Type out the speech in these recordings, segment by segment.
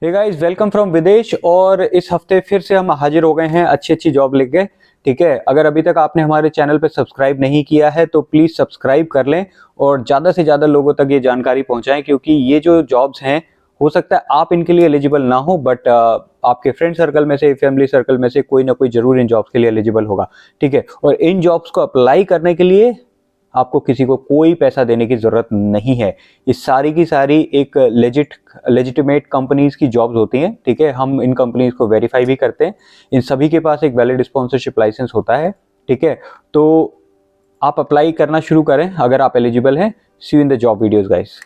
Hey guys, welcome from विदेश। और इस हफ्ते फिर से हम हाजिर हो गए हैं अच्छी अच्छी जॉब लेके। ठीक है, अगर अभी तक आपने हमारे चैनल पे सब्सक्राइब नहीं किया है तो प्लीज सब्सक्राइब कर लें और ज़्यादा से ज़्यादा लोगों तक ये जानकारी पहुंचाएं, क्योंकि ये जो जॉब्स हैं हो सकता है आप इनके लिए एलिजिबल ना हो, बट आपके फ्रेंड सर्कल में से, फैमिली सर्कल में से कोई ना कोई जरूर इन जॉब्स के लिए एलिजिबल होगा। ठीक है, और इन जॉब्स को अप्लाई करने के लिए आपको किसी को कोई पैसा देने की जरूरत नहीं है। ये सारी की सारी एक लेजिटिमेट कंपनीज की जॉब्स होती हैं। ठीक है, हम इन कंपनीज को वेरीफाई भी करते हैं। इन सभी के पास एक वैलिड स्पॉन्सरशिप लाइसेंस होता है। ठीक है, तो आप अप्लाई करना शुरू करें अगर आप एलिजिबल हैं। See you in the job videos guys.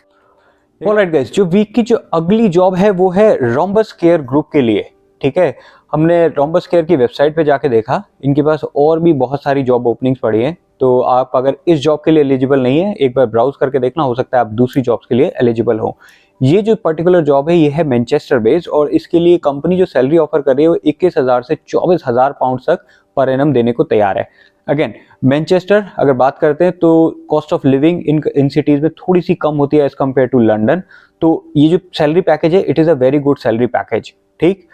Alright guys, जो वीक की जो अगली जॉब है वो है रोम्बस केयर ग्रुप के लिए। ठीक है, हमने रोम्बस केयर की वेबसाइट पे जाके देखा, इनके पास और भी बहुत सारी जॉब ओपनिंग्स पड़ी हैं। तो आप अगर इस जॉब के लिए एलिजिबल नहीं है, एक बार ब्राउज करके देखना, हो सकता है आप दूसरी जॉब्स के लिए एलिजिबल हो। ये जो पर्टिकुलर जॉब है ये है मैनचेस्टर बेस्ड, और इसके लिए कंपनी जो सैलरी ऑफर कर रही है वो 21,000 से 24,000 पाउंड तक पर एनम देने को तैयार है। अगेन, मैनचेस्टर अगर बात करते हैं तो cost of living in cities में थोड़ी सी कम होती है एज कम्पेयर टू लंदन। तो ये जो सैलरी पैकेज है, it is a very good salary package. ठीक,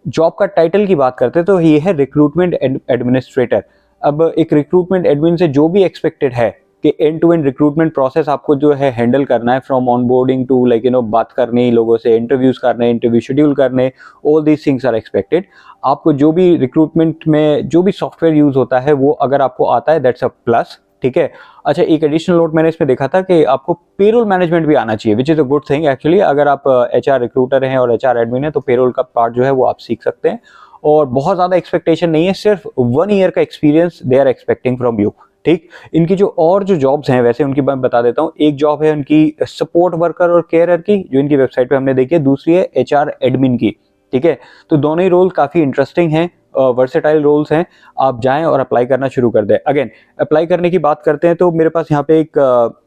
जॉब का टाइटल की बात करते हैं तो ये है रिक्रूटमेंट एडमिनिस्ट्रेटर। अब एक रिक्रूटमेंट एडमिन से जो भी एक्सपेक्टेड है कि end to end recruitment process आपको जो है हैंडल करना है, फ्रॉम ऑनबोर्डिंग टू बात करनी लोगों से, इंटरव्यूज करने, इंटरव्यू शेड्यूल करने, all these things are expected. आपको जो भी रिक्रूटमेंट में जो भी सॉफ्टवेयर यूज होता है वो अगर आपको आता है, दैट्स अ प्लस। ठीक है, अच्छा, एक एडिशनल नोट मैंने इसमें देखा था कि आपको पेरोल मैनेजमेंट भी आना चाहिए, which is a good thing actually. अगर आप एचआर रिक्रूटर हैं और एचआर एडमिन है तो पेरोल का पार्ट जो है वो आप सीख सकते हैं। और बहुत ज्यादा एक्सपेक्टेशन नहीं है, सिर्फ 1 ईयर का experience they are expecting from you. ठीक, इनकी जो और जो जॉब्स हैं वैसे उनकी मैं बता देता हूँ। एक जॉब है उनकी सपोर्ट वर्कर और केयरर की, जो इनकी वेबसाइट पे हमने देखी है। दूसरी है एचआर एडमिन की। ठीक है, तो दोनों ही रोल काफी इंटरेस्टिंग हैं, वर्सेटाइल रोल्स हैं। आप जाएं और अप्लाई करना शुरू कर दें। अगेन, अप्लाई करने की बात करते हैं तो मेरे पास यहाँ पे एक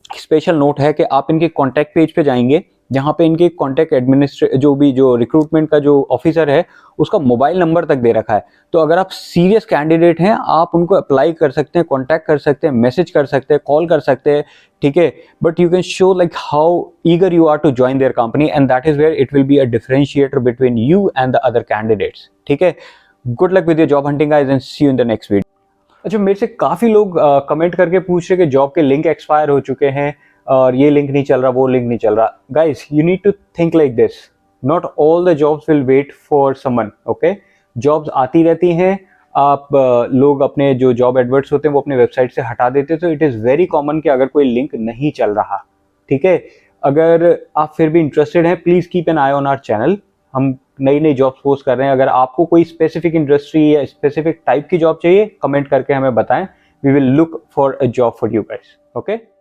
स्पेशल नोट है कि आप इनके कॉन्टैक्ट पेज पे जाएंगे, जहां पे इनके कॉन्टैक्ट जो रिक्रूटमेंट का जो ऑफिसर है उसका मोबाइल नंबर तक दे रखा है। तो अगर आप सीरियस कैंडिडेट हैं, आप उनको अप्लाई कर सकते हैं, कॉन्टैक्ट कर सकते हैं, मैसेज कर सकते हैं, कॉल कर सकते हैं। ठीक है, but you can show like how eager you are to join their company, and that is where it will be a differentiator between you and the other candidates. ठीक है, good luck with your job hunting guys and see you in the next video. अच्छा, मेरे से काफी लोग comment करके पूछ रहे कि जॉब के लिंक एक्सपायर हो चुके हैं और ये लिंक नहीं चल रहा, वो लिंक नहीं चल रहा। Guys, you need to think like this, not all the jobs will wait for someone. Okay, jobs आती रहती हैं। आप लोग अपने जो जॉब एडवर्ट्स होते हैं वो अपने वेबसाइट से हटा देते हैं, तो इट इज़ वेरी कॉमन कि अगर कोई लिंक नहीं चल रहा। ठीक है, अगर आप फिर भी इंटरेस्टेड हैं, please keep an eye on our channel. हम नई नई जॉब्स पोस्ट कर रहे हैं। अगर आपको कोई स्पेसिफिक इंडस्ट्री या स्पेसिफिक टाइप की जॉब चाहिए, कमेंट करके हमें बताएं। We will look for a job for you guys. Okay.